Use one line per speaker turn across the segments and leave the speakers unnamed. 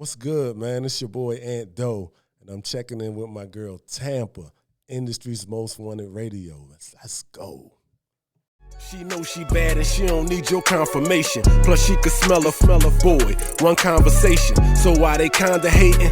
What's good, man? It's your boy Aantdoe, and I'm checking in with my girl Tampa, industry's most wanted radio. Let's go. She knows she bad and she don't need your confirmation. Plus she could smell a boy, one conversation. So while they kinda hating,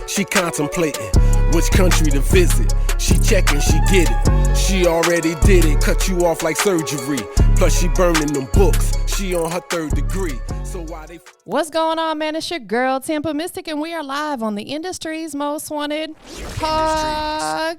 she contemplating which country to visit. She checking, she get it. She already did it, cut you off like surgery. Plus she burning them books, she on her 3rd degree. So why they...
What's going on, man? It's your girl, TampaMystic, and we are live on the industry's most wanted podcast.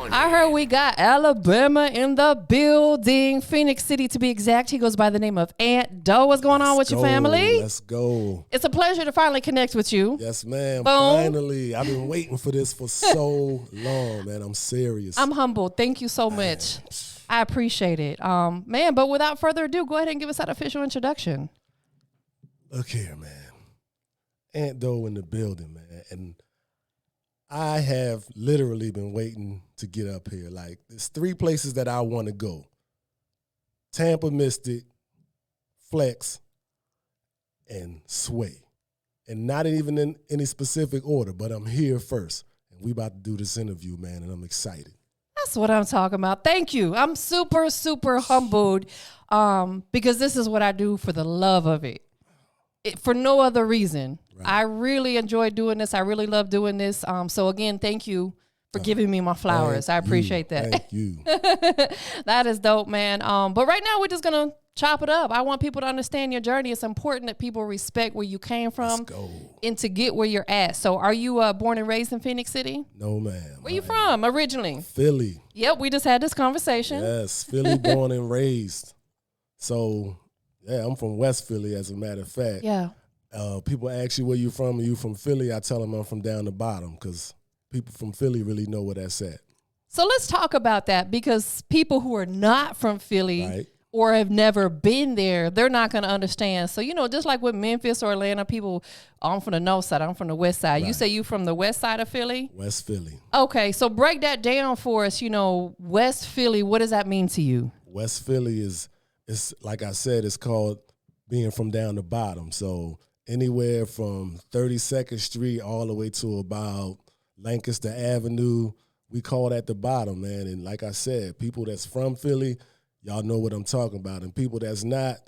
I heard we got Alabama in the building, Phoenix City to be exact. He goes by the name of Aantdoe. What's going on with your family?
Let's go.
It's a pleasure to finally connect with you.
Yes, ma'am.
Boom.
Finally. I've been waiting for this for so long, man. I'm serious.
I'm humbled. Thank you so much. I appreciate it. Man, but without further ado, go ahead and give us that official introduction.
Look here, man. Aantdoe in the building, man. And I have literally been waiting to get up here. Like, there's 3 places that I want to go. TampaMystic, Flex, and Sway. And not even in any specific order, but I'm here first. And we about to do this interview, man, and I'm excited.
That's what I'm talking about. Thank you. I'm super, super humbled because this is what I do for the love of it. For no other reason. Right. I really enjoy doing this. I really love doing this. So again, thank you for giving me my flowers. I appreciate that.
Thank you.
That is dope, man. But right now we're just going to chop it up. I want people to understand your journey. It's important that people respect where you came from and to get where you're at. So are you born and raised in Phoenix City?
No, ma'am.
Where you from originally?
Philly.
Yep, we just had this conversation.
Yes, Philly born and raised. So, yeah, I'm from West Philly, as a matter of fact.
Yeah.
People ask you where you from, and you from Philly, I tell them I'm from down the bottom because people from Philly really know where that's at.
So let's talk about that because people who are not from Philly
right.
or have never been there, they're not going to understand. So, you know, just like with Memphis or Atlanta, people, I'm from the north side, I'm from the west side. Right. You say you from the west side of Philly?
West Philly.
Okay, so break that down for us. You know, West Philly, what does that mean to you?
West Philly is, it's like I said, it's called being from down the bottom. So anywhere from 32nd Street all the way to about Lancaster Avenue, we call that the bottom, man. And like I said, people that's from Philly, y'all know what I'm talking about. And people that's not,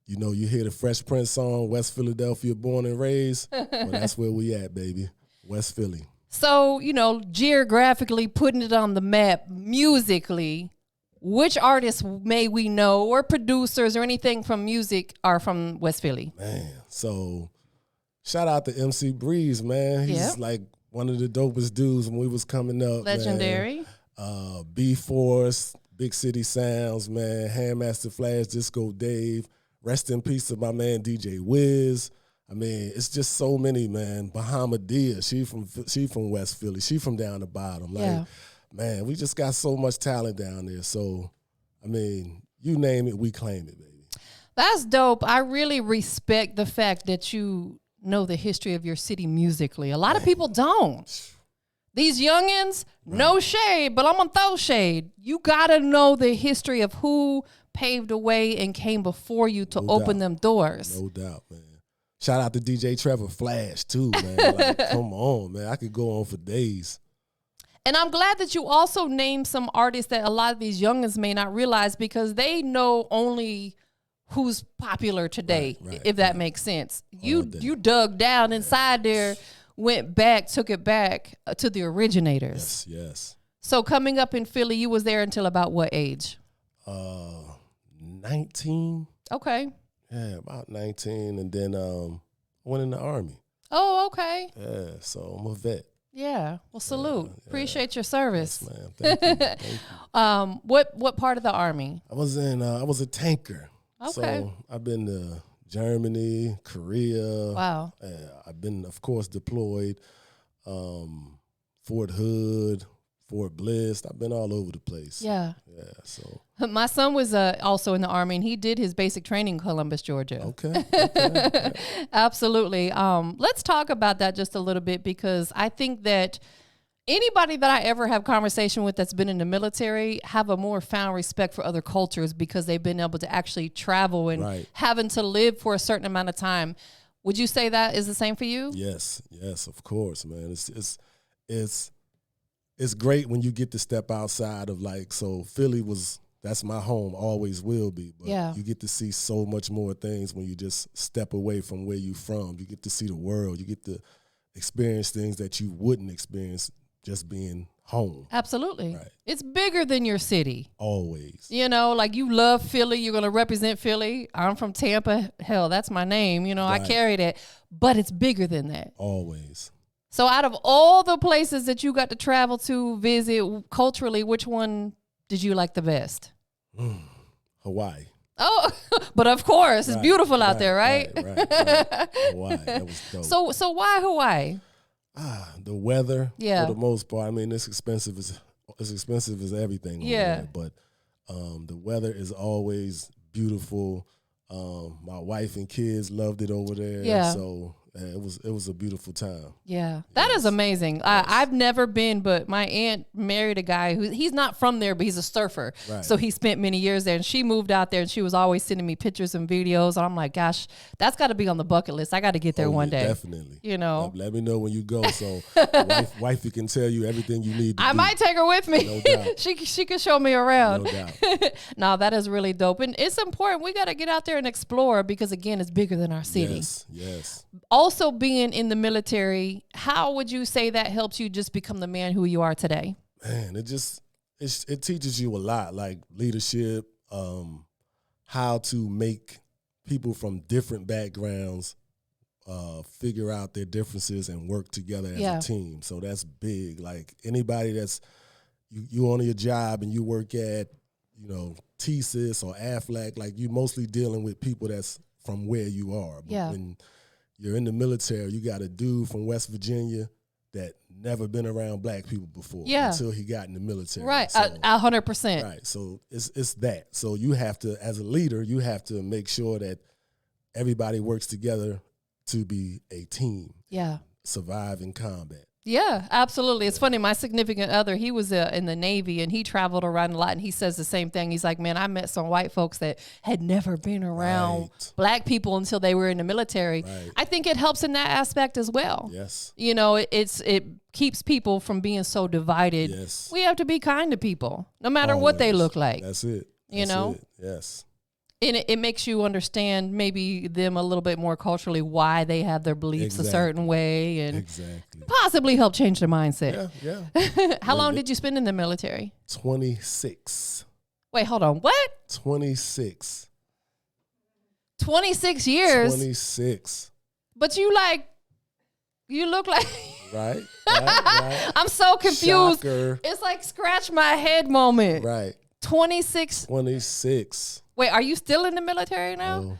you know, you hear the Fresh Prince song, West Philadelphia, born and raised. Well, that's where we at, baby. West Philly.
So, you know, geographically putting it on the map, musically, which artists may we know or producers or anything from music are from West Philly?
Man, so shout out to MC Breeze, man. He's like one of the dopest dudes when we was coming up.
Legendary.
B-Force, Big City Sounds, man. Handmaster Flash, Disco Dave. Rest in peace to my man DJ Wiz. I mean, it's just so many, man. Bahamadia, she from West Philly. She from down the bottom. Like, man, we just got so much talent down there. So, I mean, you name it, we claim it, baby.
That's dope. I really respect the fact that you know the history of your city musically. A lot of people don't. These youngins, no shade, but I'm going to throw shade. You got to know the history of who paved the way and came before you to open them doors.
No doubt, man. Shout out to DJ Trevor Flash, too, man. Like, come on, man. I could go on for days.
And I'm glad that you also named some artists that a lot of these youngins may not realize because they know only who's popular today, if that makes sense. You dug down inside there, went back, took it back to the originators.
Yes.
So coming up in Philly, you was there until about what age?
19.
Okay.
Yeah, about 19. And then went in the Army.
Oh, okay.
Yeah, so I'm a vet.
Yeah. Well, salute. Yeah. Appreciate your service.
Yes, ma'am. Thank you. Thank you.
What part of the Army?
I was a tanker.
Okay.
So I've been to Germany, Korea.
Wow.
I've been, of course, deployed. Fort Hood, Fort Bliss. I've been all over the place.
Yeah.
Yeah. So
my son was also in the Army, and he did his basic training in Columbus, Georgia.
Okay.
Absolutely. Let's talk about that just a little bit because I think that anybody that I ever have conversation with that's been in the military have a more found respect for other cultures because they've been able to actually travel and having to live for a certain amount of time. Would you say that is the same for you?
Yes, of course, man. It's great when you get to step outside of so Philly that's my home, always will be. But you get to see so much more things when you just step away from where you from. You get to see the world. You get to experience things that you wouldn't experience just being home.
Absolutely.
Right.
It's bigger than your city.
Always.
You love Philly. You're going to represent Philly. I'm from Tampa. Hell, that's my name. I carry that. But it's bigger than that.
Always.
So out of all the places that you got to travel to, visit culturally, which one did you like the best?
Hawaii.
Oh, but of course, it's beautiful out there, right?
Right. Hawaii, that was dope.
So why Hawaii?
The weather,
for
the most part. I mean, it's expensive as everything over there, but the weather is always beautiful. My wife and kids loved it over there, so it was a beautiful time.
Yeah, that is amazing. Yes. I've never been, but my aunt married a guy he's not from there, but he's a surfer. Right. So he spent many years there, and she moved out there, and she was always sending me pictures and videos. And I'm like, gosh, that's got to be on the bucket list. I got to get there one day.
Definitely.
Let
me know when you go, so wifey can tell you everything you need to do.
Might take her with me.
No doubt.
she can show me around.
No doubt.
No, that is really dope, and it's important. We got to get out there and explore because again, it's bigger than our city.
Yes.
Also, being in the military, how would you say that helps you just become the man who you are today?
Man, it teaches you a lot, like leadership, how to make people from different backgrounds figure out their differences and work together as a team. So that's big. Like anybody that's you on your job and you work at, TSIS or AFLAC, like you mostly dealing with people that's from where you are. But when you're in the military, you got a dude from West Virginia that never been around black people before until he got in the military.
Right,
so,
100%.
Right, so it's that. So you have to, as a leader, you have to make sure that everybody works together to be a team.
Yeah.
Survive in combat.
Yeah, absolutely. It's funny. My significant other, he was in the Navy and he traveled around a lot, and he says the same thing. He's like, man, I met some white folks that had never been around black people until they were in the military. Right. I think it helps in that aspect as well.
Yes.
It keeps people from being so divided.
Yes.
We have to be kind to people, no matter what they look like.
That's it. Yes.
And it makes you understand maybe them a little bit more culturally, why they have their beliefs a certain way, and possibly help change their mindset.
Yeah.
How long did you spend in the military?
26.
Wait, hold on. What?
26.
26 years?
26.
But you look like...
Right.
I'm so confused.
Shocker.
It's like scratch my head moment.
Right.
26. Wait, are you still in the military now?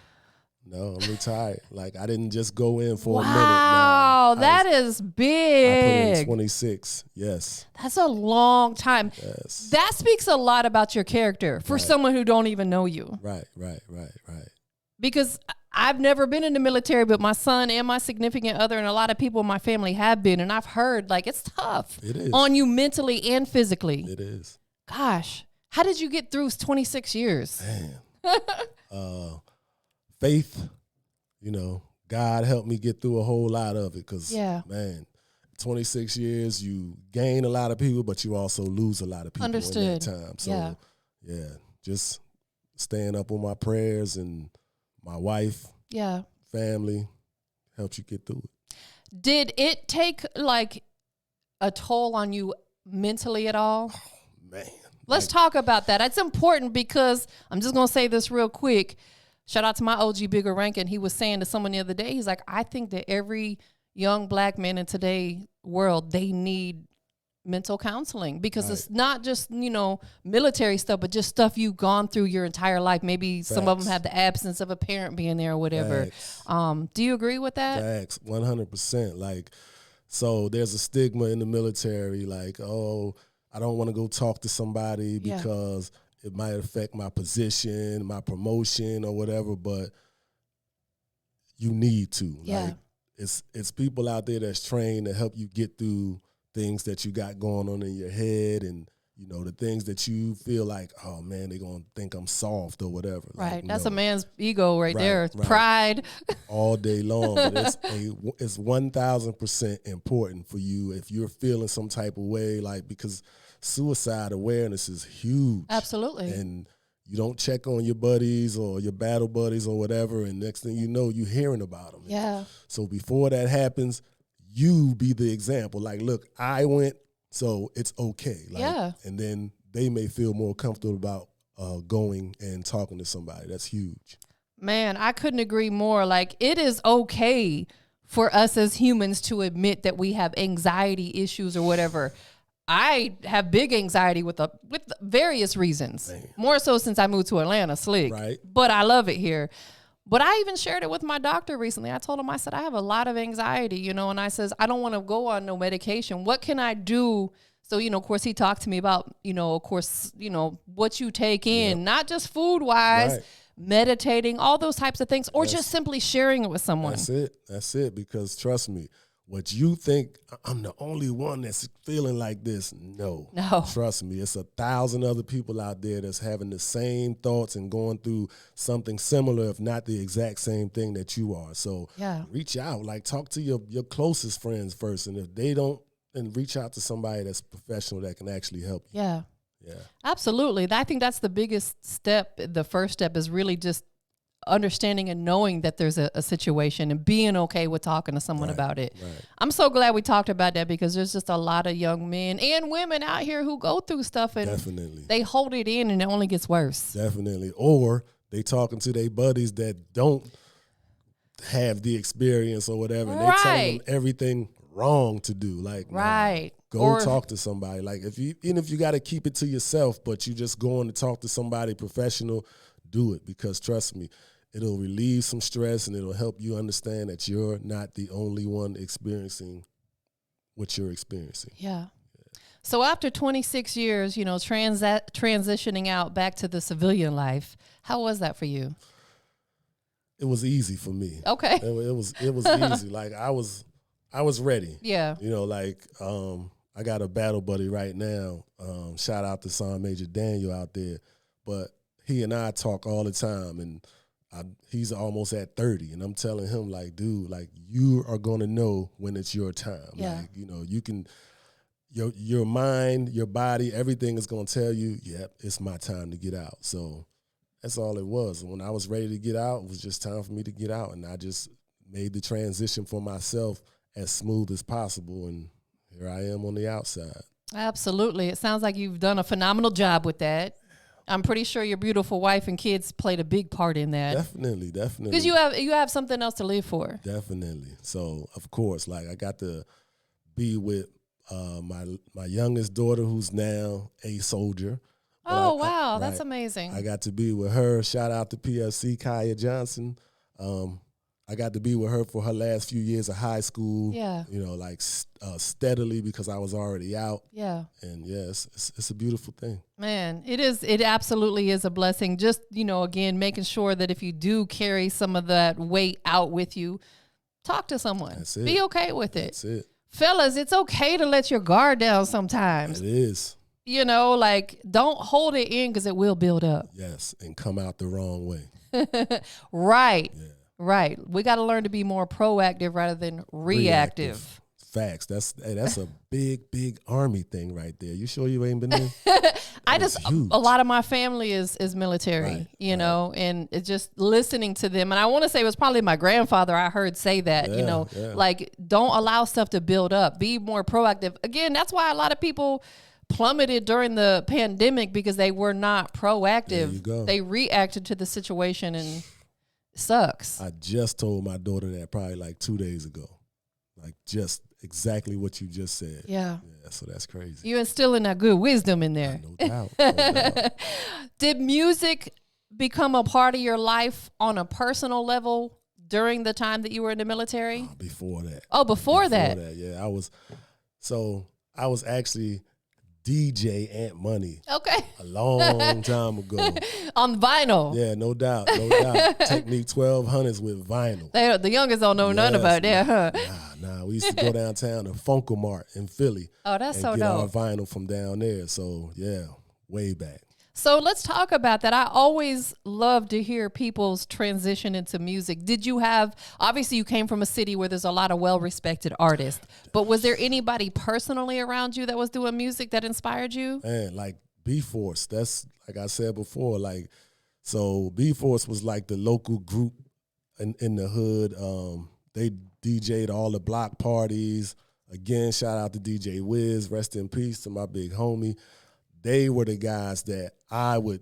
No, I'm retired. Like, I didn't just go in for a minute.
Wow, that is big.
I put in 26, yes.
That's a long time.
Yes.
That speaks a lot about your character for someone who don't even know you.
Right.
Because I've never been in the military, but my son and my significant other and a lot of people in my family have been, and I've heard, it's tough.
It is.
On you mentally and physically.
It is.
Gosh, how did you get through 26 years?
Man. Faith, God helped me get through a whole lot of it because, man, 26 years, you gain a lot of people, but you also lose a lot of people in that time. So, just staying up on my prayers and my wife, family, helped you get through it.
Did it take, a toll on you mentally at all?
Oh, man.
Let's talk about that. It's important because I'm just going to say this real quick. Shout out to my OG Bigger Rankin. He was saying to someone the other day, he's like, I think that every young black man in today's world, they need mental counseling because it's not just, military stuff, but just stuff you've gone through your entire life. Maybe some of them have the absence of a parent being there or whatever. Do you agree with that?
Facts, 100%. So there's a stigma in the military, I don't want to go talk to somebody because it might affect my position, my promotion or whatever, but you need to. It's people out there that's trained to help you get through things that you got going on in your head and You know, the things that you feel like, oh man, they're gonna think I'm soft or whatever.
Right.
Like,
That's
no.
a man's ego right there.
Right.
Pride.
All day long. But it's 1,000% important for you if you're feeling some type of way, like, because suicide awareness is huge.
Absolutely.
And you don't check on your buddies or your battle buddies or whatever, and next thing you know, you're hearing about them.
Yeah.
So before that happens, you be the example. Like, look, I went, so it's okay. Like,
Yeah.
And then they may feel more comfortable about going and talking to somebody. That's huge.
Man, I couldn't agree more. Like, it is okay for us as humans to admit that we have anxiety issues or whatever. I have big anxiety with various reasons.
Man.
More so since I moved to Atlanta, slick.
Right.
But I love it here. But I even shared it with my doctor recently. I told him, I said, I have a lot of anxiety, you know, and I says, I don't want to go on no medication. What can I do? So, you know, of course, he talked to me about, you know, of course, you know, what you take in, not just food-wise,
Right.
meditating, all those types of things, or just simply sharing it with someone.
That's it. Because trust me, what you think, I'm the only one that's feeling like this. No. Trust me, it's 1,000 other people out there that's having the same thoughts and going through something similar, if not the exact same thing that you are. So reach out, like talk to your closest friends first. And if they don't, then reach out to somebody that's professional that can actually help you.
Yeah.
Yeah.
Absolutely. I think that's the biggest step. The first step is really just understanding and knowing that there's a situation and being okay with talking to someone about it.
Right.
I'm so glad we talked about that because there's just a lot of young men and women out here who go through stuff and
Definitely.
they hold it in and it only gets worse.
Definitely. Or they talking to their buddies that don't have the experience or whatever. And they telling them everything wrong to do. Like, go talk to somebody. Like, even if you got to keep it to yourself, but you just going to talk to somebody professional, do it. Because trust me, it'll relieve some stress and it'll help you understand that you're not the only one experiencing what you're experiencing.
Yeah. So after 26 years, you know, transitioning out back to the civilian life, how was that for you?
It was easy for me.
Okay.
It was easy. Like, I was ready.
Yeah.
You know, like, I got a battle buddy right now. Shout out to Sergeant Major Daniel out there. But he and I talk all the time, and he's almost at 30. And I'm telling him, like, dude, like, you are going to know when it's your time.
Yeah.
Like, you know, you can, your mind, your body, everything is going to tell you, yep, it's my time to get out. So that's all it was. When I was ready to get out, it was just time for me to get out. And I just made the transition for myself as smooth as possible, and here I am on the outside. Absolutely.
It sounds like you've done a phenomenal job with that. I'm pretty sure your beautiful wife and kids played a big part in that.
Definitely.
Because you have something else to live for.
Definitely. So, of course, like, I got to be with my youngest daughter, who's now a soldier.
Oh, wow. That's amazing.
I got to be with her. Shout out to PFC, Kaya Johnson. I got to be with her for her last few years of high school.
Yeah.
You know, like, steadily, because I was already out.
Yeah.
And it's a beautiful thing.
Man, it is. It absolutely is a blessing. Just, you know, again, making sure that if you do carry some of that weight out with you, talk to someone.
That's it.
Be okay with it.
That's it.
Fellas, it's okay to let your guard down sometimes.
It is.
You know, like, don't hold it in because it will build up.
Yes, and come out the wrong way.
Right.
Yeah.
Right. We got to learn to be more proactive rather than reactive.
Facts. That's a big Army thing right there. You sure you ain't been there?
A lot of my family is military, you know, and it's just listening to them. And I want to say it was probably my grandfather I heard say that, you know, like, don't allow stuff to build up. Be more proactive. Again, that's why a lot of people plummeted during the pandemic, because they were not proactive.
There you go.
They reacted to the situation, and it sucks.
I just told my daughter that probably like 2 days ago. Like, just exactly what you just said.
Yeah.
So that's crazy.
You instilling that good wisdom in there.
No doubt. No doubt.
Did music become a part of your life on a personal level during the time that you were in the military?
Before that.
Oh, before that.
Yeah. I was actually DJ Ant Money.
Okay.
A long time ago.
On vinyl.
Yeah, no doubt. Technique 1200s with vinyl.
The youngest don't know nothing about that, huh?
Nah, we used to go downtown to Funkomart in Philly.
Oh, that's so
and get our
dope.
vinyl from down there. So yeah, way back.
So let's talk about that. I always love to hear people's transition into music. Did you have, obviously you came from a city where there's a lot of well-respected artists, but was there anybody personally around you that was doing music that inspired you?
Man, like B-Force, that's like I said before, like, so B-Force was like the local group in the hood. They DJ'd all the block parties. Again, shout out to DJ Wiz, rest in peace to my big homie. They were the guys that I would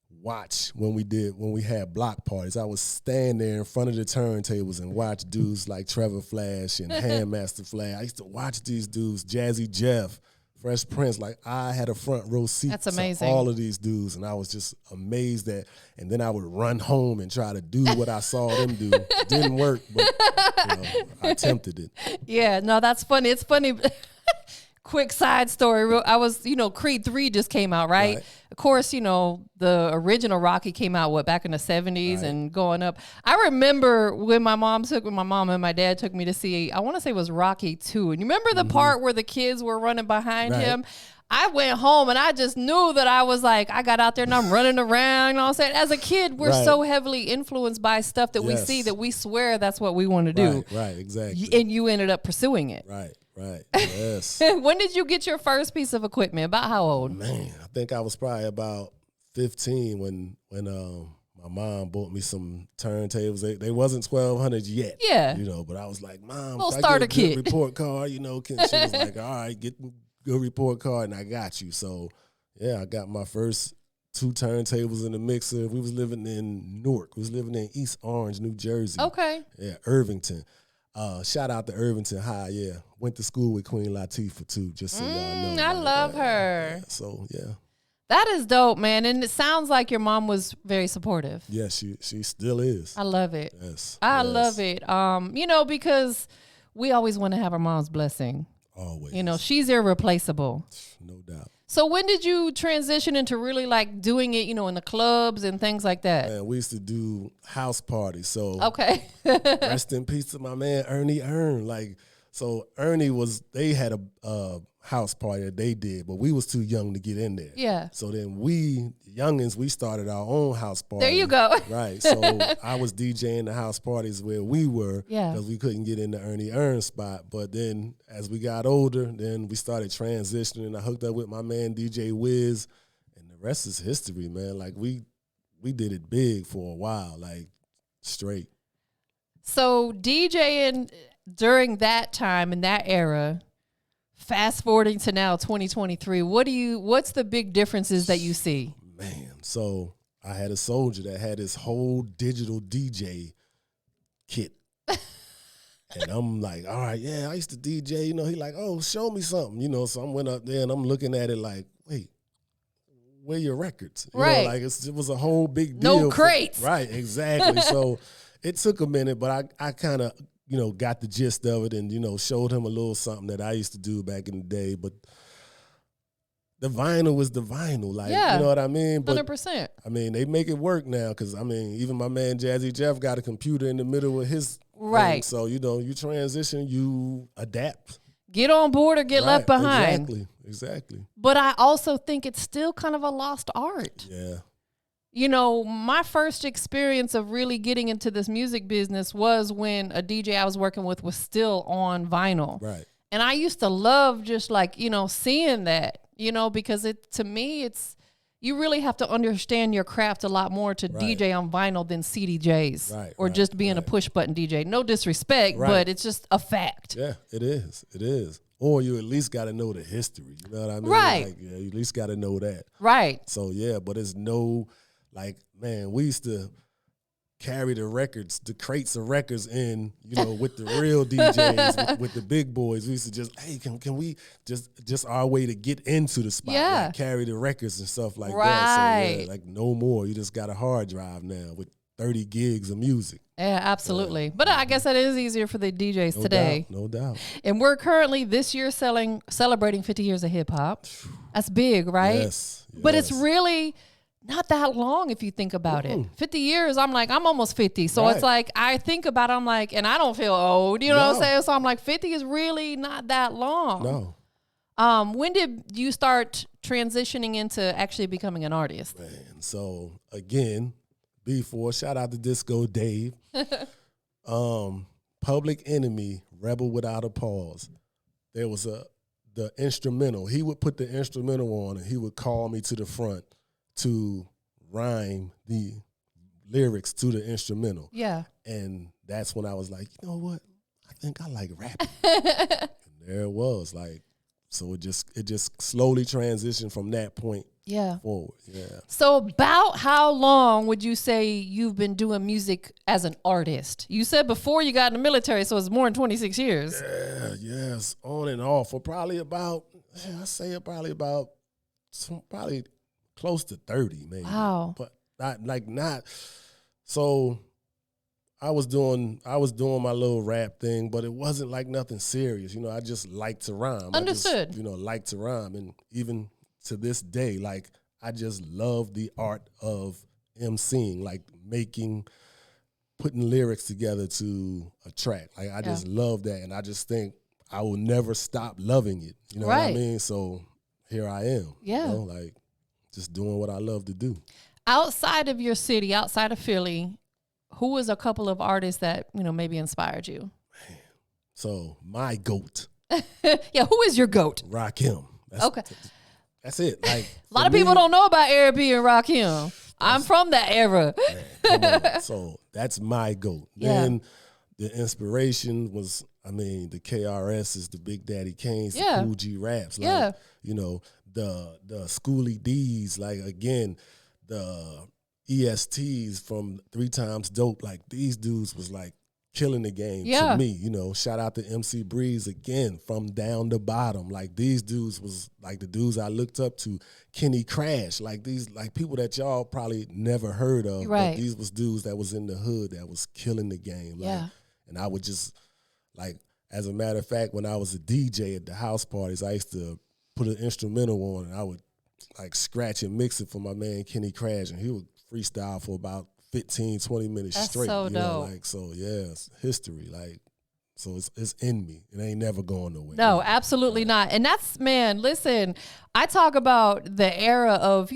watch when we had block parties. I would stand there in front of the turntables and watch dudes like Trevor Flash and Handmaster Flash. I used to watch these dudes, Jazzy Jeff, Fresh Prince. Like, I had a front row seat
That's
to
amazing.
all of these dudes, and I was just amazed at. And then I would run home and try to do what I saw them do. Didn't work, but I attempted it.
Yeah, no, that's funny. It's funny. Quick side story. I was, Creed 3 just came out, right? Of course, the original Rocky came out, back in the 70s and going up. I remember when my mom and my dad took me to see, I want to say it was Rocky 2. And you remember the part where the kids were running behind him? I went home and I just knew that I was like, I got out there and I'm running around. You know what I'm saying? As a kid, we're so heavily influenced by stuff that we see that we swear that's what we want to do.
Right, exactly.
And you ended up pursuing it.
Right, yes.
When did you get your first piece of equipment? About how old?
Man, I think I was probably about 15 when my mom bought me some turntables. They wasn't 1200s yet.
Yeah.
But I was like, Mom,
Little
if
starter
I get a good
kit.
report card, she was like, all right, get a good report card and I got you. So yeah, I got my first 2 turntables in the mixer. We was living in Newark. We was living in East Orange, New Jersey.
Okay.
Yeah, Irvington. Shout out to Irvington High, yeah. Went to school with Queen Latifah too, just so y'all know.
I love her.
Yeah, so yeah.
That is dope, man. And it sounds like your mom was very supportive.
Yeah, she still is.
I love it.
Yes.
I love it. Because we always want to have our mom's blessing.
Always.
She's irreplaceable.
No doubt.
So when did you transition into really like doing it, in the clubs and things like that?
Man, we used to do house parties. So
Okay.
rest in peace to my man Ernie Earn. So Ernie they had a house party that they did, but we was too young to get in there.
Yeah.
So then we youngins, we started our own house party.
There you go.
Right. So I was DJing the house parties where we were,
Yeah.
because we couldn't get in the Ernie Earn spot. But then as we got older, then we started transitioning. I hooked up with my man DJ Wiz, and the rest is history, man. Like we did it big for a while, like straight.
So DJing during that time in that era, fast forwarding to now 2023, what's the big differences that you see?
Man, so I had a soldier that had his whole digital DJ kit. And I'm like, all right, yeah, I used to DJ, he like, oh, show me something, so I went up there and I'm looking at it like, wait, where your records?
Right.
It was a whole big deal.
No crates.
Right, exactly. So it took a minute, but I kind of, got the gist of it and, showed him a little something that I used to do back in the day. But the vinyl was the vinyl. Like,
Yeah.
You know what I mean? But
100%.
I mean, they make it work now because, even my man Jazzy Jeff got a computer in the middle of his
Right.
thing. So, you transition, you adapt.
Get on board or get
Right,
left behind.
Exactly.
But I also think it's still kind of a lost art.
Yeah.
My first experience of really getting into this music business was when a DJ I was working with was still on vinyl.
Right.
And I used to love just seeing that, because to me, you really have to understand your craft a lot more to
Right.
DJ on vinyl than CDJs
Right,
or
right,
just being a
right.
push button DJ. No disrespect,
Right.
but it's just a fact.
Yeah, it is. It is. Or you at least got to know the history. You know what I mean?
Right.
Like, yeah, you at least got to know that.
Right.
So, yeah, but it's man, we used to carry the crates of records in, with the real DJs, with the big boys. We used to just, hey, can we just our way to get into the spot,
Yeah.
like carry the records and stuff like that.
Right.
So, yeah, like no more. You just got a hard drive now with 30 gigs of music.
Yeah, absolutely. But I guess that is easier for the DJs
No
today.
doubt, no doubt.
And we're currently this year celebrating 50 years of hip hop. That's big, right?
Yes.
But it's
yes.
really not that long if you think about it. 50 years, I'm like, I'm almost 50. So it's like, I think about it, I'm like, and I don't feel old, you know what I'm saying? So I'm like, 50 is really not that long.
No.
When did you start transitioning into actually becoming an artist?
Man, so again, before, shout out to Disco Dave. Public Enemy, Rebel Without a Pause. There was the instrumental. He would put the instrumental on and he would call me to the front to rhyme the lyrics to the instrumental.
Yeah.
And that's when I was like, you know what? I think I like rapping. And there it was. Like, so it just slowly transitioned from that point forward. Yeah.
So about how long would you say you've been doing music as an artist? You said before you got in the military, so it's more than 26 years.
Yeah, yes, on and off for probably about, probably close to 30 maybe.
Wow.
But not. So I was doing my little rap thing, but it wasn't like nothing serious. You know, I just like to rhyme.
Understood.
I just, like to rhyme. And even to this day, like, I just love the art of emceeing, like putting lyrics together to a track. Like, I just love that. And I just think I will never stop loving it. You know what I mean? So here I am.
Yeah.
Like, just doing what I love to do.
Outside of your city, outside of Philly, who was a couple of artists that, maybe inspired you?
Man. So my GOAT.
Yeah, who is your GOAT?
Rakim.
Okay.
That's it. Like,
a lot of people don't know about Eric B and Rakim. I'm from that era.
Man, come on. So that's my GOAT.
Yeah.
Then the inspiration was, the KRS's, the Big Daddy Kane's, the Cool G Raps. Like, the Schoolie D's, like, again, the ESTs from 3 Times Dope. Like, these dudes was like killing the game to me. Shout out to MC Breeze again from down the bottom. Like, these dudes was like the dudes I looked up to. Kenny Crash, like these, like people that y'all probably never heard of.
Right.
But these was dudes that was in the hood that was killing the game. Like, and I would just, like, as a matter of fact, when I was a DJ at the house parties, I used to put an instrumental on and I would like scratch and mix it for my man Kenny Crash, and he would freestyle for about 15, 20 minutes
That's
straight.
so dope.
It's history. Like, so it's in me. It ain't never going nowhere.
No, absolutely not. And that's, man, listen, I talk about the era of,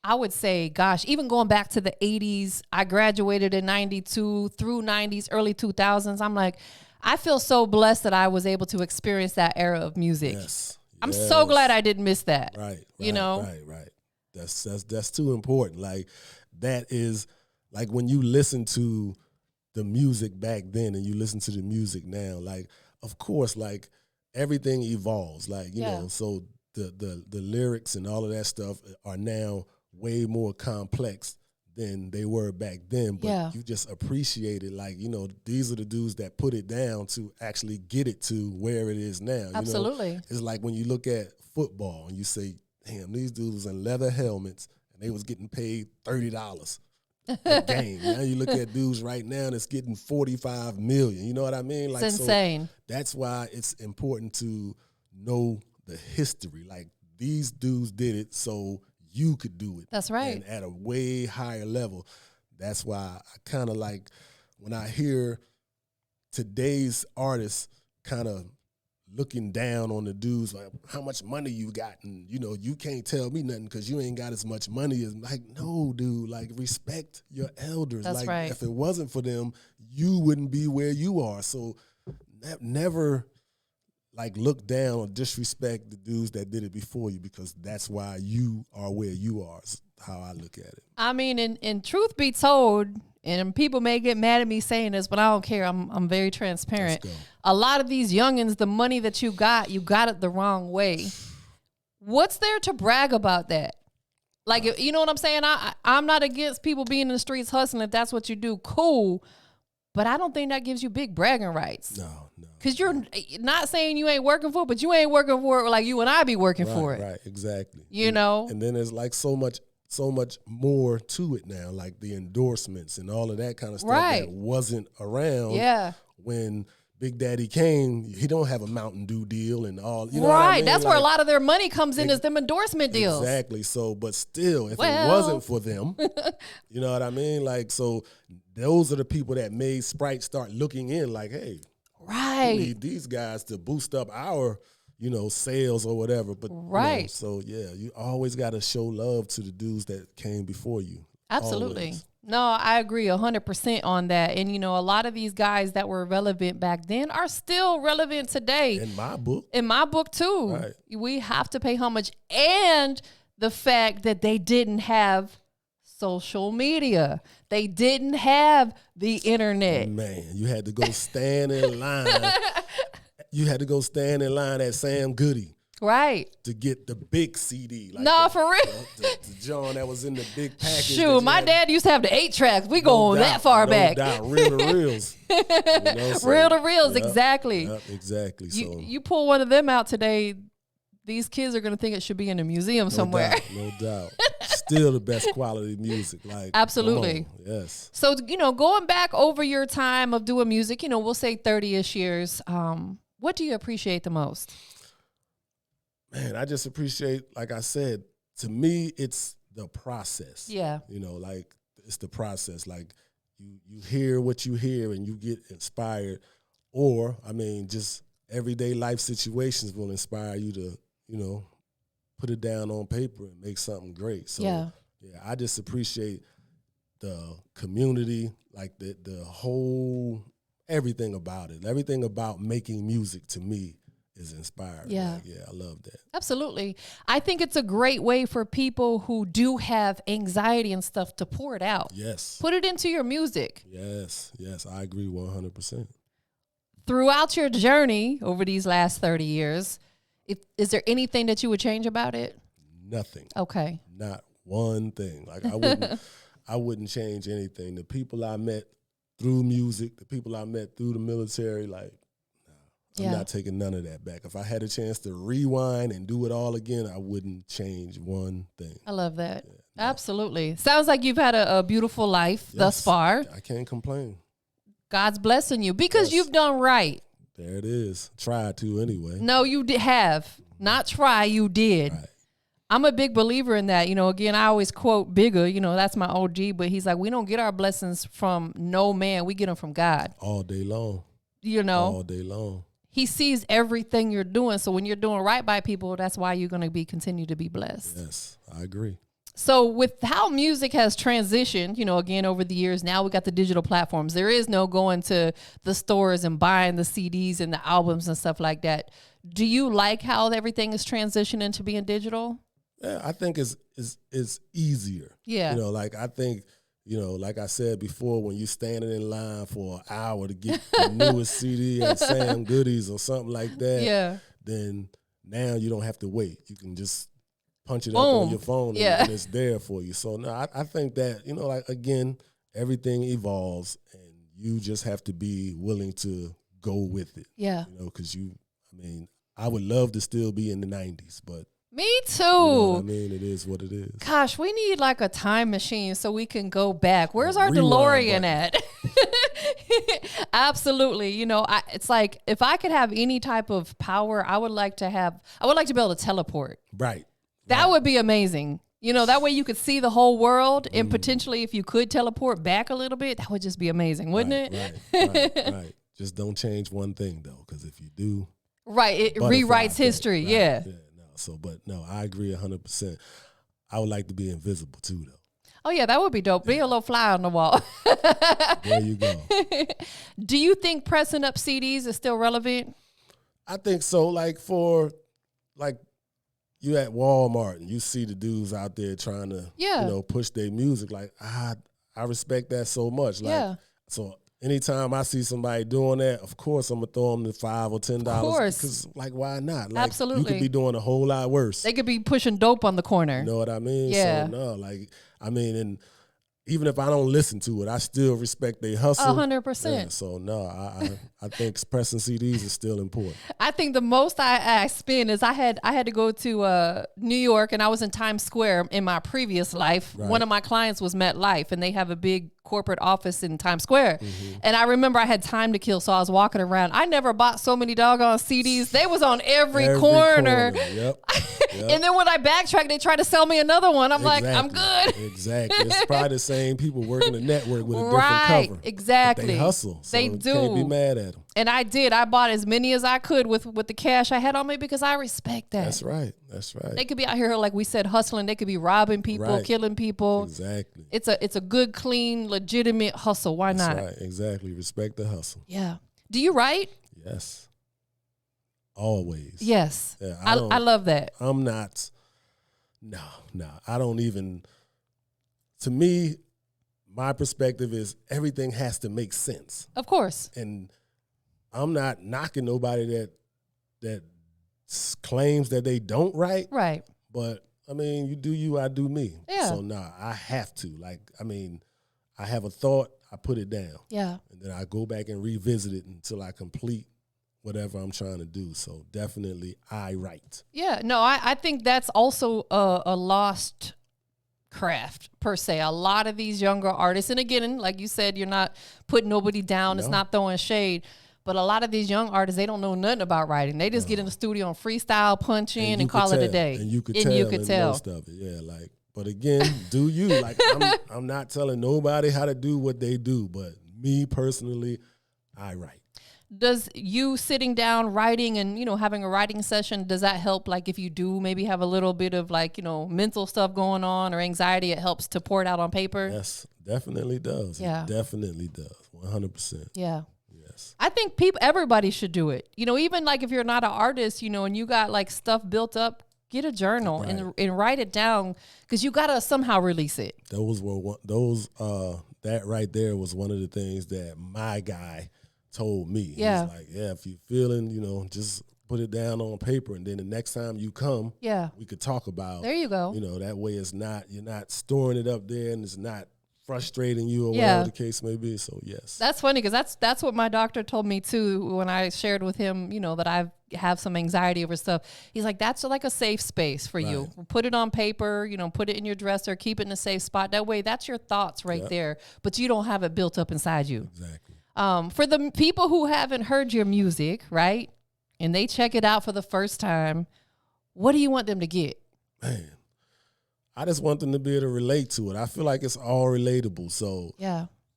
I would say, gosh, even going back to the 80s, I graduated in 92 through 90s, early 2000s. I'm like, I feel so blessed that I was able to experience that era of music.
Yes.
I'm so glad I didn't miss that.
Right. Right. That's too important. Like, that is, like, when you listen to the music back then and you listen to the music now, like, of course, like, everything evolves. Like, you know, so the lyrics and all of that stuff are now way more complex than they were back then. But you just appreciate it. Like, these are the dudes that put it down to actually get it to where it is now.
Absolutely.
It's like when you look at football and you say, damn, these dudes was in leather helmets and they was getting paid $30 a game. Now you look at dudes right now that's getting $45 million. You know what I mean? Like,
it's insane.
So that's why it's important to know the history. Like, these dudes did it so you could do it.
That's right.
And at a way higher level. That's why I kind of like, when I hear today's artists kind of looking down on the dudes, like, how much money you got, and you can't tell me nothing because you ain't got as much money as, like, no, dude, like, respect your elders.
That's
like,
right.
if it wasn't for them, you wouldn't be where you are. So never, like, look down or disrespect the dudes that did it before you, because that's why you are where you are, is how I look at it.
And truth be told, and people may get mad at me saying this, but I don't care. I'm very transparent.
Let's go.
A lot of these youngins, the money that you got it the wrong way. What's there to brag about that? Like, you know what I'm saying? I'm not against people being in the streets hustling. If that's what you do, cool. But I don't think that gives you big bragging rights.
No.
Because you're not saying you ain't working for it, but you ain't working for it like you and I be working for it.
Right, exactly.
And
then there's like so much more to it now, like the endorsements and all of that kind of stuff that wasn't around when Big Daddy Kane, he don't have a Mountain Dew deal and all. You know what I
Right.
mean?
That's where a lot of their money comes in, is them endorsement deals.
Exactly. So, but still, if it wasn't for them, you know what I mean? Like, so those are the people that made Sprite start looking in like, hey, we need these guys to boost up our, sales or whatever. But so yeah, you always got to show love to the dudes that came before you.
Absolutely.
Always.
No, I agree 100% on that. And, a lot of these guys that were relevant back then are still relevant today.
In my book.
In my book, too.
Right.
We have to pay homage. And the fact that they didn't have social media. They didn't have the internet.
Man, you had to go stand in line. You had to go stand in line at Sam Goody.
Right.
To get the big CD.
Like for real.
The John that was in the big package.
Shoot, my dad used to have the 8-tracks. We going that far back.
Reel to reels.
Reel to reels, exactly.
Yep, exactly.
You pull one of them out today, these kids are going to think it should be in a museum somewhere.
No doubt. Still the best quality music. Like,
absolutely.
Yes.
So, going back over your time of doing music, we'll say 30-ish years, what do you appreciate the most?
Man, I just appreciate, like I said, to me, it's the process.
Yeah.
Like, it's the process. Like, you hear what you hear and you get inspired. Or, just everyday life situations will inspire you to, put it down on paper and make something great. So, yeah, I just appreciate the community, like the whole, everything about it. Everything about making music to me is inspiring.
Yeah.
Like, I love that.
Absolutely. I think it's a great way for people who do have anxiety and stuff to pour it out.
Yes.
Put it into your music.
Yes, I agree 100%.
Throughout your journey over these last 30 years, is there anything that you would change about it?
Nothing.
Okay.
Not one thing. Like, I wouldn't change anything. The people I met through music, the people I met through the military, like, I'm not taking none of that back. If I had a chance to rewind and do it all again, I wouldn't change one thing.
I love that. Yeah, no. Absolutely. Sounds like you've had a beautiful life thus far.
I can't complain.
God's blessing you because you've done right.
There it is. Tried to anyway.
No, you have. Not try, you did. Right. I'm a big believer in that. Again, I always quote Bigger, that's my OG, but he's like, we don't get our blessings from no man. We get them from God.
All day long.
All
day long.
He sees everything you're doing. So when you're doing right by people, that's why you're going to continue to be blessed.
Yes, I agree.
So with how music has transitioned, again, over the years, now we got the digital platforms. There is no going to the stores and buying the CDs and the albums and stuff like that. Do you like how everything is transitioning to being digital?
Yeah, I think it's easier.
Yeah.
Like I think, like I said before, when you're standing in line for an hour to get the newest CD at Sam Goody's or something like that, then now you don't have to wait. You can just punch it up on your phone and it's there for you. So, no, I think that, like, again, everything evolves and you just have to be willing to go with it.
Yeah.
Because I would love to still be in the 90s, but.
Me too.
It is what it is.
Gosh, we need like a time machine so we can go back. Where's our DeLorean at? Absolutely. It's like if I could have any type of power, I would like to be able to teleport.
Right.
That would be amazing. That way you could see the whole world and potentially if you could teleport back a little bit, that would just be amazing, wouldn't it?
Right. Just don't change one thing though, because if you do.
Right. It rewrites history.
Right.
Yeah.
But I agree 100%. I would like to be invisible too, though.
Oh, yeah, that would be dope. Be a little fly on the wall.
There you go.
Do you think pressing up CDs is still relevant?
I think so. Like you at Walmart and you see the dudes out there trying to, push their music. Like, I respect that so much. Like, so anytime I see somebody doing that, of course I'm gonna throw them the $5 or $10. Of course, because why not? Like,
absolutely,
you could be doing a whole lot worse.
They could be pushing dope on the corner.
You know what I mean?
Yeah.
So and even if I don't listen to it, I still respect their hustle.
100%.
Yeah, so I think pressing CDs is still important.
I think the most I spend is I had to go to New York and I was in Times Square in my previous life. Right. One of my clients was MetLife and they have a big corporate office in Times Square.
Mm-hmm.
And I remember I had time to kill, so I was walking around. I never bought so many doggone CDs. They was on every corner.
Yep.
And then when I backtrack, they try to sell me another one. I'm like, I'm good.
Exactly. It's probably the same people working the network with a different
Right,
cover.
exactly.
But they hustle. So
They
you
do.
can't be mad at them.
And I did. I bought as many as I could with the cash I had on me because I respect that.
That's right. That's right.
They could be out here, like we said, hustling. They could be robbing people,
Right.
killing people.
Exactly.
It's a good, clean, legitimate hustle. Why
That's
not?
right. Exactly. Respect the hustle.
Yeah. Do you write?
Yes. Always.
Yes.
Yeah,
I love that.
I'm not. No. I don't even. To me, my perspective is everything has to make sense.
Of course.
And I'm not knocking nobody that claims that they don't write.
Right.
But I mean, you do you, I do me.
Yeah.
So I have to. Like, I mean, I have a thought, I put it down.
Yeah.
And then I go back and revisit it until I complete whatever I'm trying to do. So definitely I write.
Yeah. No, I think that's also a lost craft per se. A lot of these younger artists, and again, like you said, you're not putting nobody down. It's not throwing shade. But a lot of these young artists, they don't know nothing about writing. They just get in the studio and freestyle, punch in, and call it a day.
And you could tell most of it. Yeah, like, but again, do you. Like, I'm not telling nobody how to do what they do, but me personally, I write.
Does you sitting down writing and, having a writing session, does that help? Like if you do maybe have a little bit of like, mental stuff going on or anxiety, it helps to pour it out on paper?
Yes, definitely does.
Yeah.
It definitely does. 100%.
Yeah.
Yes.
I think everybody should do it. even like if you're not an artist, and you got like stuff built up, get a journal and write it down because you got to somehow release it.
That right there was one of the things that my guy told me.
Yeah.
He's like, if you're feeling, just put it down on paper, and then the next time you come, we could talk about.
There you go.
That way you're not storing it up there, and it's not frustrating you or whatever the case may be. So yes,
that's funny because that's what my doctor told me too when I shared with him, that I have some anxiety over stuff. He's like, that's like a safe space for you. Put it on paper, put it in your dresser, keep it in a safe spot. That way, that's your thoughts right there, but you don't have it built up inside you.
Exactly.
For the people who haven't heard your music, right, and they check it out for the first time, what do you want them to get?
Man, I just want them to be able to relate to it. I feel like it's all relatable. So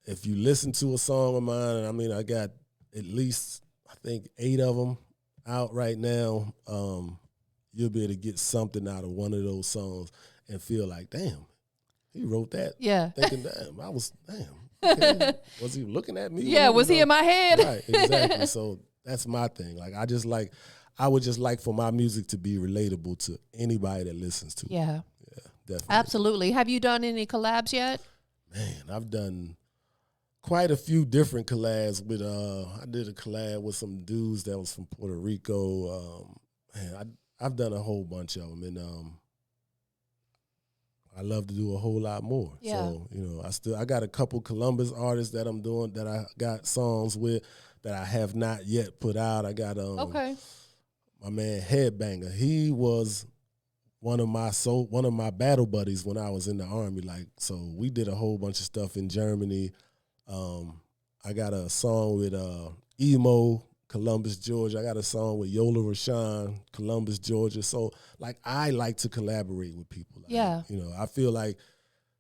if you listen to a song of mine, I got at least, I think, 8 of them out right now, you'll be able to get something out of one of those songs and feel like, damn, he wrote that. Yeah. Thinking, okay, was he looking at me?
Yeah, was he in my head?
Right, exactly. So that's my thing. Like, I would just like for my music to be relatable to anybody that listens to it.
Yeah.
Yeah, definitely.
Absolutely. Have you done any collabs yet?
Man, I've done quite a few different collabs with, I did a collab with some dudes that was from Puerto Rico. I've done a whole bunch of them, and I love to do a whole lot more.
Yeah.
So, I got a couple Columbus artists that I'm doing that I got songs with that I have not yet put out. I got my man Headbanger. He was one of my battle buddies when I was in the Army. Like, so we did a whole bunch of stuff in Germany. I got a song with Emo, Columbus, Georgia. I got a song with Yola Rashawn, Columbus, Georgia. So, like, I like to collaborate with people. Like, I feel like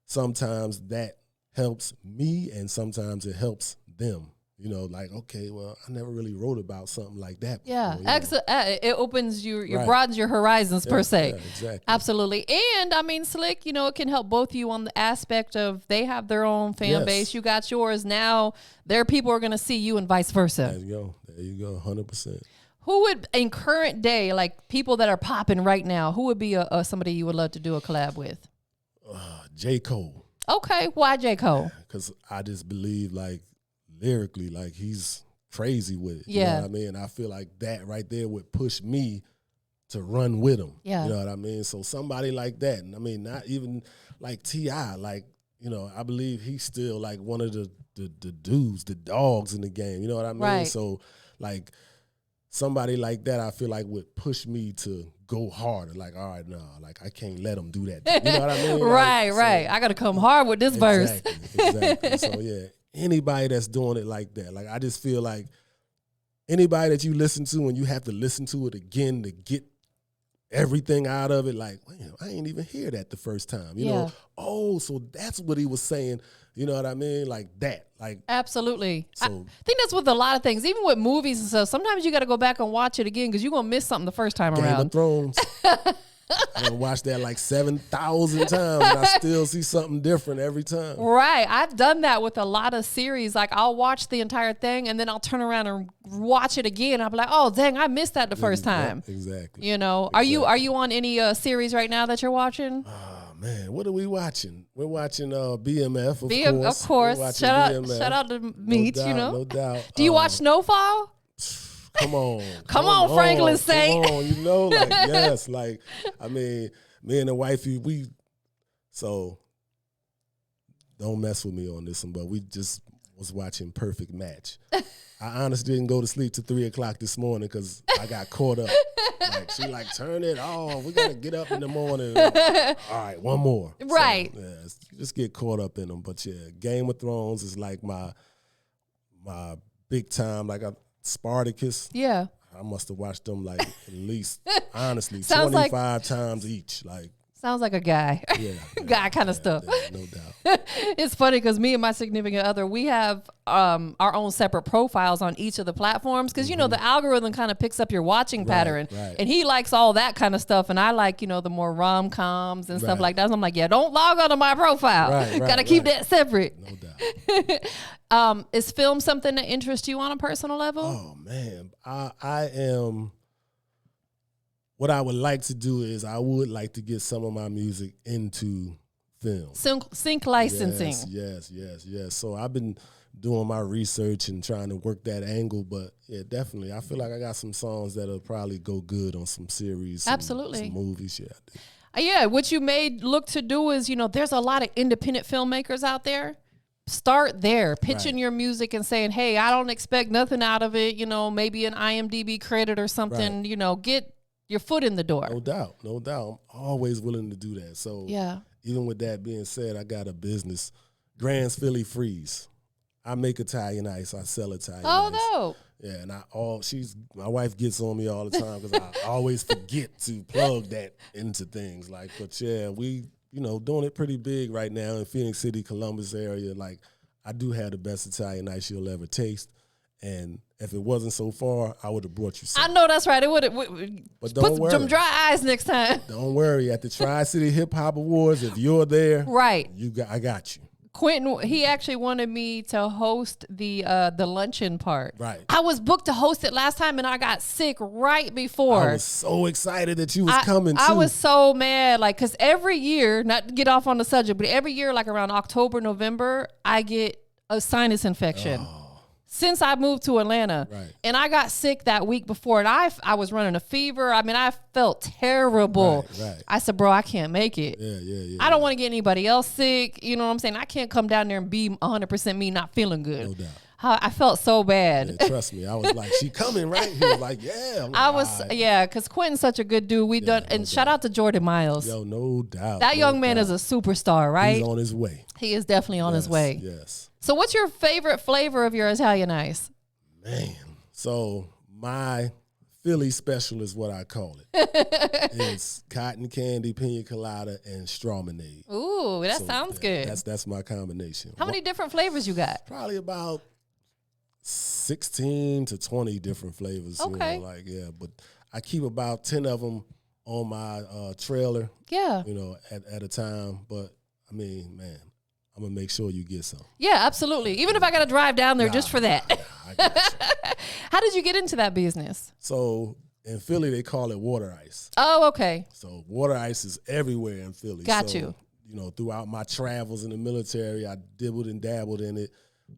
sometimes that helps me and sometimes it helps them. Like, okay, well, I never really wrote about something like that before,
it opens broadens your horizons per se.
Yeah, exactly.
Absolutely. And Slick, it can help both you on the aspect of they have their own fan base, you got yours. Now their people are going to see you and vice versa.
There you go, 100%.
Who would, in current day, like people that are popping right now, who would be somebody you would love to do a collab with?
J. Cole.
Okay, why J. Cole?
Because I just believe, like, lyrically, like, he's crazy with it.
Yeah.
You know what I mean? I feel like that right there would push me to run with him.
Yeah.
You know what I mean? So somebody like that, and not even like T.I., like, I believe he's still like one of the dudes, the dogs in the game. You know what I mean?
Right.
So, like, somebody like that I feel like would push me to go harder. Like, all right, no, like I can't let them do that. You know what I mean?
Right,
like,
right. I got to come hard with this verse.
Exactly. So yeah, anybody that's doing it like that, like I just feel like anybody that you listen to and you have to listen to it again to get everything out of it, like, man, I ain't even hear that the first time. You know, oh, so that's what he was saying. You know what I mean? Like that. Like
absolutely.
So,
I think that's with a lot of things, even with movies and stuff. Sometimes you got to go back and watch it again because you're gonna miss something the first time
Game
around.
of Thrones. I done watched that like 7,000 times, and I still see something different every time.
Right. I've done that with a lot of series. Like I'll watch the entire thing and then I'll turn around and watch it again. I'll be like, oh dang, I missed that the first time.
Yeah, exactly.
You know, are you on any series right now that you're watching?
Oh man, what are we watching? We're watching BMF,
Of course. Shout out to Meats,
no doubt,
you know.
No doubt.
Do you watch Snowfall?
Come on.
Come on, Franklin Saint.
Come on, you know, like, yes. Like, I mean, me and the wifey, so don't mess with me on this one, but we just was watching Perfect Match. I honestly didn't go to sleep till 3 o'clock this morning because I got caught up. Like, she like, turn it off. We got to get up in the morning. All right, one more.
Right.
So, yeah, just get caught up in them. But yeah, Game of Thrones is like my big time, like Spartacus.
Yeah.
I must have watched them like at least, honestly,
Sounds
25 times each. Like,
sounds like a guy.
Yeah.
Guy kind of stuff.
No doubt.
It's funny because me and my significant other, we have our own separate profiles on each of the platforms because, you know, the algorithm kind of picks up your watching pattern.
Right.
And he likes all that kind of stuff. And I like, you know, the more rom-coms and stuff like that. So I'm like, yeah, don't log on to my profile. Got to keep that separate.
No doubt.
Is film something that interests you on a personal level?
Oh, man. I am... What I would like to do is I would like to get some of my music into film.
Sync licensing.
Yes. So I've been doing my research and trying to work that angle, but yeah, definitely. I feel like I got some songs that'll probably go good on some series.
Absolutely.
Some movies, yeah.
Yeah, what you may look to do is, you know, there's a lot of independent filmmakers out there. Start there, pitching your music and saying, hey, I don't expect nothing out of it, you know, maybe an IMDb credit or something, you know, get your foot in the door.
No doubt. I'm always willing to do that. So
yeah,
even with that being said, I got a business, Grand's Philly Freeze. I make Italian ice. I sell Italian ice.
Oh, no.
Yeah, and my wife gets on me all the time because I always forget to plug that into things. Like, but yeah, we, you know, doing it pretty big right now in Phoenix City, Columbus area. Like, I do have the best Italian ice you'll ever taste. And if it wasn't so far, I would have brought you some.
I know that's right. It would.
But don't worry.
Put some dry eyes next time.
Don't worry. At the Tri-City Hip Hop Awards, if you're there,
right,
I got you.
Quentin, he actually wanted me to host the luncheon part.
Right.
I was booked to host it last time, and I got sick right before.
I was so excited that you was coming, too.
I was so mad, like, because every year, not to get off on the subject, but every year, like around October, November, I get a sinus infection. Since I moved to Atlanta, and I got sick that week before, and I was running a fever. I mean, I felt terrible.
Right.
I said, bro, I can't make it.
Yeah.
I don't want to get anybody else sick. You know what I'm saying? I can't come down there and be 100% me not feeling good.
No doubt.
I felt so bad.
Yeah, trust me. I was like, she coming, right? He was like, yeah.
I was, because Quentin's such a good dude. Shout out to Jordan Miles.
Yo, no doubt.
That young man is a superstar, right?
He's on his way.
He is definitely on his way.
Yes.
So what's your favorite flavor of your Italian ice?
Man, so my Philly special is what I call it. It's cotton candy, pina colada, and strawberry.
Ooh, that sounds good.
That's my combination.
How many different flavors you got?
Probably about 16 to 20 different flavors.
Okay.
You know, but I keep about 10 of them on my trailer.
Yeah.
You know, at a time. But I mean, man, I'm gonna make sure you get some.
Yeah, absolutely. Even if I got to drive down there just for that.
I got you.
How did you get into that business?
So in Philly, they call it water ice.
Oh, okay.
So water ice is everywhere in Philly.
Got you.
You know, throughout my travels in the military, I dibbled and dabbled in it.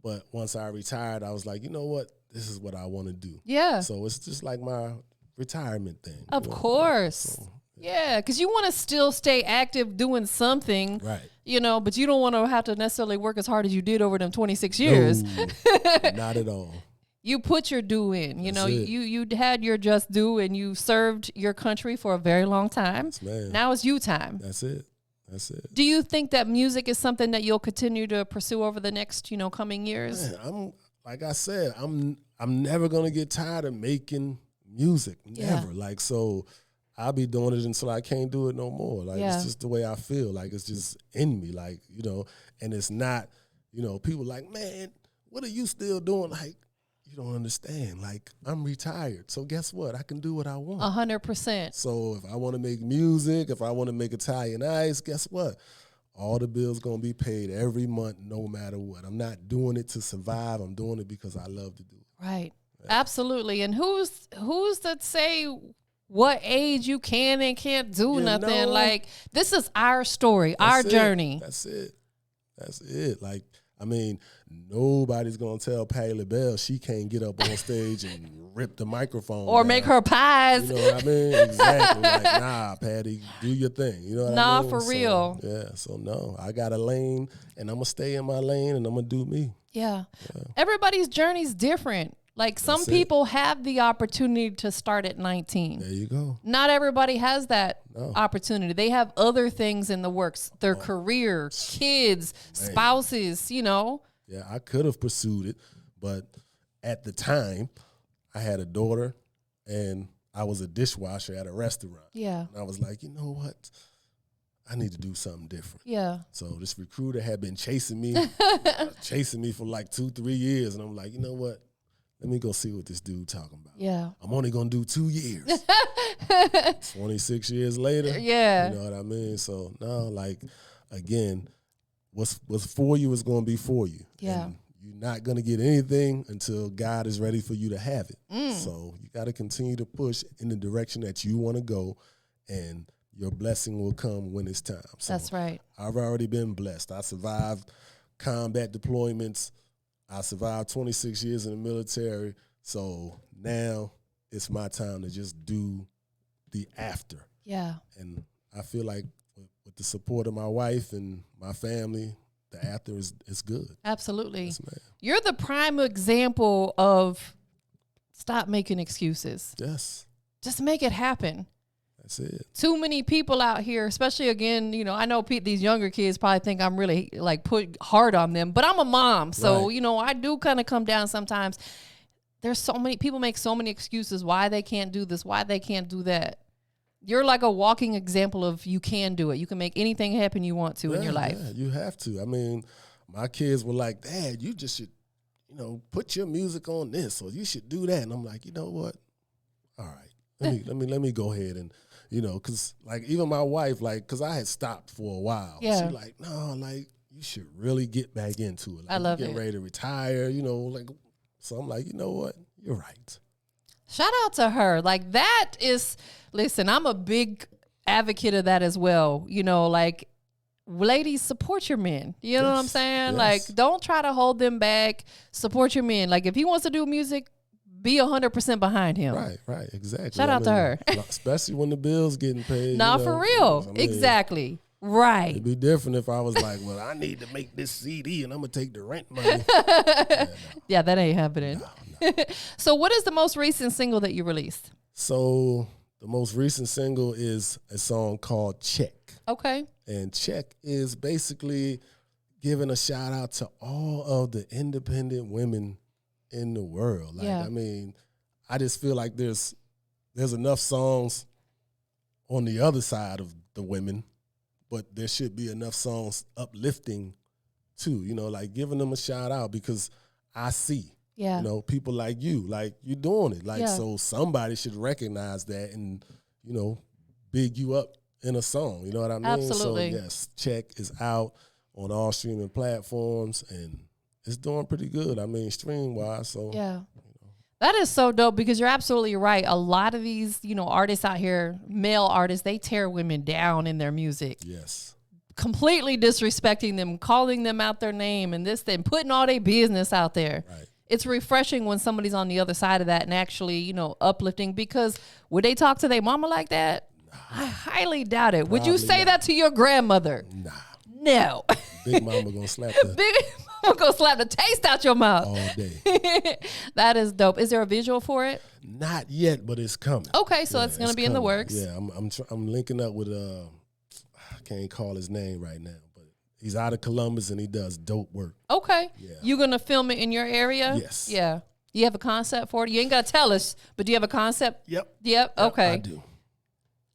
But once I retired, I was like, you know what? This is what I want to do.
Yeah.
So it's just like my retirement thing.
Of course.
So,
yeah, because you want to still stay active doing something.
right.
You know, but you don't want to have to necessarily work as hard as you did over them 26 years.
No, not at all.
You put your due in. You know,
it.
you had your just due, and you served your country for a very long time.
Yes, man.
Now it's you time.
That's it. That's it.
Do you think that music is something that you'll continue to pursue over the next, coming years?
Man, like I said, I'm never gonna get tired of making music. Never. Like, so I'll be doing it until I can't do it no more. Like, it's just the way I feel. Like, it's just in me. Like, and it's not, people like, man, what are you still doing? Like, you don't understand. Like, I'm retired. So guess what? I can do what I want.
100%.
So if I want to make music, if I want to make Italian ice, guess what? All the bills going to be paid every month no matter what. I'm not doing it to survive. I'm doing it because I love to do it.
Right. Yeah. Absolutely. And who's to say what age you can and can't do nothing? Like, this is our story, our journey.
That's it. That's it. Like, I mean, nobody's going to tell Patti LaBelle she can't get up on stage and rip the microphone
or
down.
Make her pies.
You know what I mean? Exactly. Like, nah, Patty, do your thing. You know what I mean?
For real.
Yeah, so no, I got a lane, and I'm going to stay in my lane, and I'm going to do me.
Yeah. Everybody's journey's different. Like, some people have the opportunity to start at 19.
There you go.
Not everybody has that opportunity. They have other things in the works, their career, kids, spouses, Yeah,
I could have pursued it, but at the time, I had a daughter, and I was a dishwasher at a restaurant.
Yeah.
And I was like, you know what? I need to do something different.
Yeah.
So this recruiter had been chasing me for like 2-3 years, and I'm like, you know what? Let me go see what this dude talking about.
Yeah.
I'm only going to do 2 years. 26 years later.
Yeah.
You know what I mean? So, no, like, again, what's for you is going to be for you.
Yeah.
And you're not going to get anything until God is ready for you to have it. So you got to continue to push in the direction that you want to go, and your blessing will come when it's time. So
that's right.
I've already been blessed. I survived combat deployments. I survived 26 years in the military, so now it's my time to just do the after.
Yeah.
And I feel like with the support of my wife and my family, the after is good.
Absolutely.
Yes, ma'am.
You're the prime example of stop making excuses.
Yes.
Just make it happen.
That's it.
Too many people out here, especially again, I know these younger kids probably think I'm really like put hard on them, but I'm a mom. So, I do kind of come down sometimes. There's so many people make so many excuses why they can't do this, why they can't do that. You're like a walking example of you can do it. You can make anything happen you want to in your life.
Yeah, you have to. I mean, my kids were like, Dad, you just should, put your music on this, or you should do that. And I'm like, you know what? All right, let me go ahead and, because like even my wife, like, because I had stopped for a while.
Yeah.
She like, no, like you should really get back into it. Like,
I love
getting ready to retire, like. So I'm like, you know what? You're right.
Shout out to her. Like that is, listen, I'm a big advocate of that as well. Like ladies, support your men. You know what I'm saying?
Yes.
Like don't try to hold them back. Support your men. Like if he wants to do music, be 100% behind him.
Right, exactly.
Shout out to her.
Especially when the bill's getting paid.
For real. Exactly. Right.
It'd be different if I was like, well, I need to make this CD and I'm going to take the rent money.
Yeah, that ain't happening.
No.
So what is the most recent single that you released?
So the most recent single is a song called Check.
Okay.
And Check is basically giving a shout out to all of the independent women in the world. Like, I mean, I just feel like there's enough songs on the other side of the women, but there should be enough songs uplifting too, like giving them a shout out, because I see, people like you're doing it. Like, so somebody should recognize that and, big you up in a song. You know what I mean?
Absolutely.
So yes, Check is out on all streaming platforms, and it's doing pretty good. I mean, stream wise. So
yeah, that is so dope, because you're absolutely right. A lot of these, artists out here, male artists, they tear women down in their music.
Yes.
Completely disrespecting them, calling them out their name and this, and putting all their business out there.
Right.
It's refreshing when somebody's on the other side of that and actually, uplifting, because would they talk to their mama like that? Nah. I highly doubt it. Would you say that to your grandmother?
Nah.
No.
Big mama gonna slap the
I'm gonna slap the taste out your mouth
all day.
That is dope. Is there a visual for it?
Not yet, but it's coming.
Okay, so it's gonna be in the works.
Yeah, I'm linking up with I can't call his name right now, but he's out of Columbus and he does dope work.
Okay,
Yeah.
You gonna film it in your area?
Yes.
Yeah. You have a concept for it? You ain't gotta tell us, but do you have a concept?
Yep.
Okay.
I do.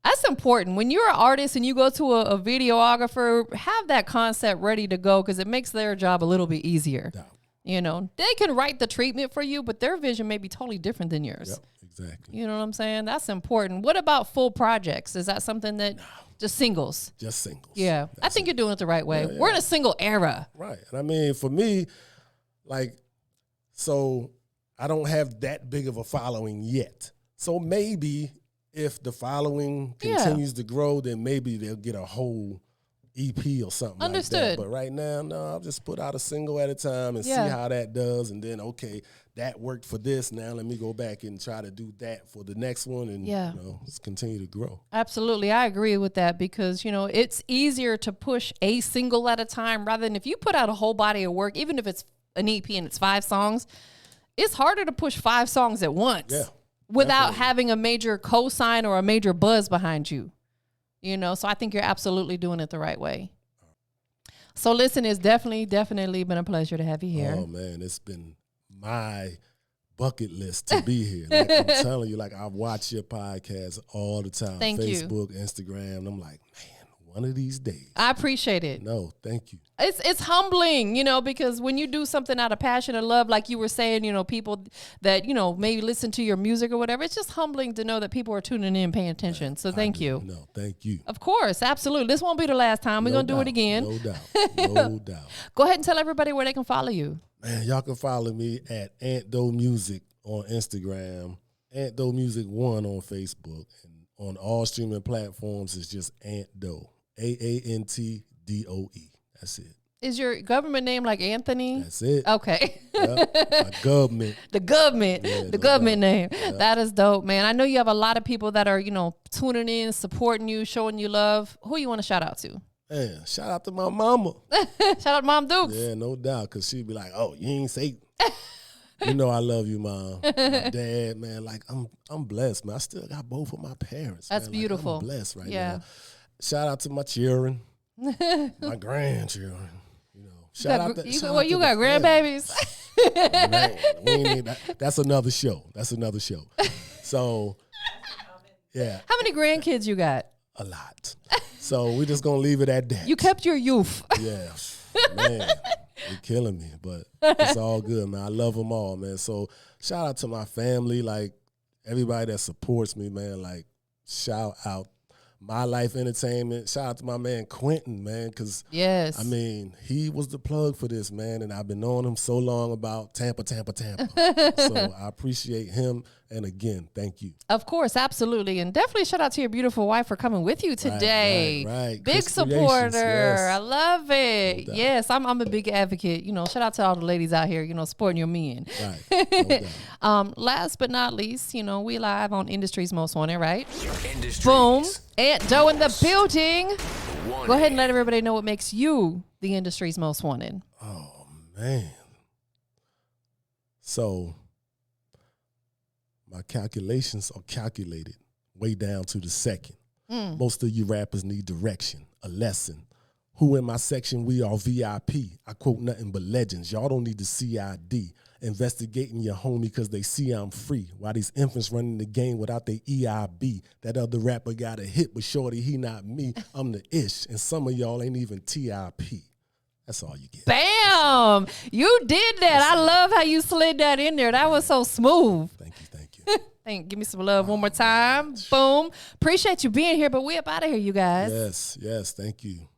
That's important. When you're an artist and you go to a videographer, have that concept ready to go because it makes their job a little bit easier.
Yeah.
You know, they can write the treatment for you, but their vision may be totally different than yours.
Yep, exactly.
You know what I'm saying? That's important. What about full projects? Is that something that just singles?
Just singles.
Yeah. I think you're doing it the right way.
Yeah.
We're in a single era.
Right. And I mean, for me, like, so I don't have that big of a following yet. So maybe if the following continues to grow, then maybe they'll get a whole EP or something
Understood.
like that. But right now, no, I'll just put out a single at a time and see how that does. And then, okay, that worked for this. Now let me go back and try to do that for the next one and you know, just continue to grow.
Absolutely. I agree with that because, you know, it's easier to push a single at a time rather than if you put out a whole body of work, even if it's an EP and it's 5 songs, it's harder to push 5 songs at once.
Yeah.
Without
Definitely.
having a major cosign or a major buzz behind you. You know, so I think you're absolutely doing it the right way. So listen, it's definitely been a pleasure to have you here.
Oh man, it's been my bucket list to be here. Like I'm telling you, like I watch your podcast all the time.
Thank you.
Facebook, Instagram. And I'm like, man, one of these days.
I appreciate it.
No, thank you.
It's humbling, you know, because when you do something out of passion and love, like you were saying, you know, people that, you know, maybe listen to your music or whatever, it's just humbling to know that people are tuning in, paying attention. So thank you.
No, thank you.
Of course, absolutely. This won't be the last time. We're going to do it again.
No doubt. No doubt.
Go ahead and tell everybody where they can follow you.
Man, y'all can follow me at Aantdoe Music on Instagram, Aantdoe Music 1 on Facebook, and on all streaming platforms it's just Aantdoe, AANTDOE. That's it.
Is your government name like Anthony?
That's it.
Okay.
Yep. My government.
The government.
Yeah,
the
no
government
doubt.
name.
Yeah.
That is dope, man. I know you have a lot of people that are, you know, tuning in, supporting you, showing you love. Who you want to shout out to?
Man, shout out to my mama.
Shout out to Mom Dukes.
Yeah, no doubt, because she'd be like, oh, you ain't say. You know I love you, Mom. My dad, man, like I'm blessed, man. I still got both of my parents.
That's
man.
beautiful.
Like, I'm blessed right
Yeah.
now. Shout out to my children, my grandchildren. You know, shout out to
you
shout
got
out to the
grandbabies.
family. Man, we ain't need that. That's another show. So, yeah,
How many grandkids you got?
a lot. So we just gonna leave it at that.
You kept your youth.
Yeah, man, you're killing me, but it's all good, man. I love them all, man. So shout out to my family, like everybody that supports me, man. Like shout out My Life Entertainment. Shout out to my man Quentin, man, because
Yes.
I mean he was the plug for this, man, and I've been knowing him so long about Tampa. So I appreciate him, and again, thank you.
Of course, absolutely. And definitely shout out to your beautiful wife for coming with you today.
Right.
Big
Chris
supporter.
Creations, yes.
I love it.
No doubt.
Yes, I'm a big advocate. You know, shout out to all the ladies out here, you know, supporting your men.
Right. No doubt.
Last but not least, you know, we live on Industry's Most Wanted, right?
Industries.
Boom. Aantdoe in the building. Go ahead and let everybody know what makes you the industry's most wanted.
Oh man. So my calculations are calculated way down to the second. Most of you rappers need direction, a lesson. Who in my section, we are VIP. I quote nothing but legends. Y'all don't need the CID. Investigating your homie because they see I'm free. While these infants running the game without their EIB. That other rapper got a hit, but shorty, he not me. I'm the ish. And some of y'all ain't even TIP. That's all you get.
Bam! You did that. I love how you slid that in there. That was so smooth.
Thank you.
Give me some love one more time. Boom. Appreciate you being here, but we up out of here, you guys.
Yes, thank you.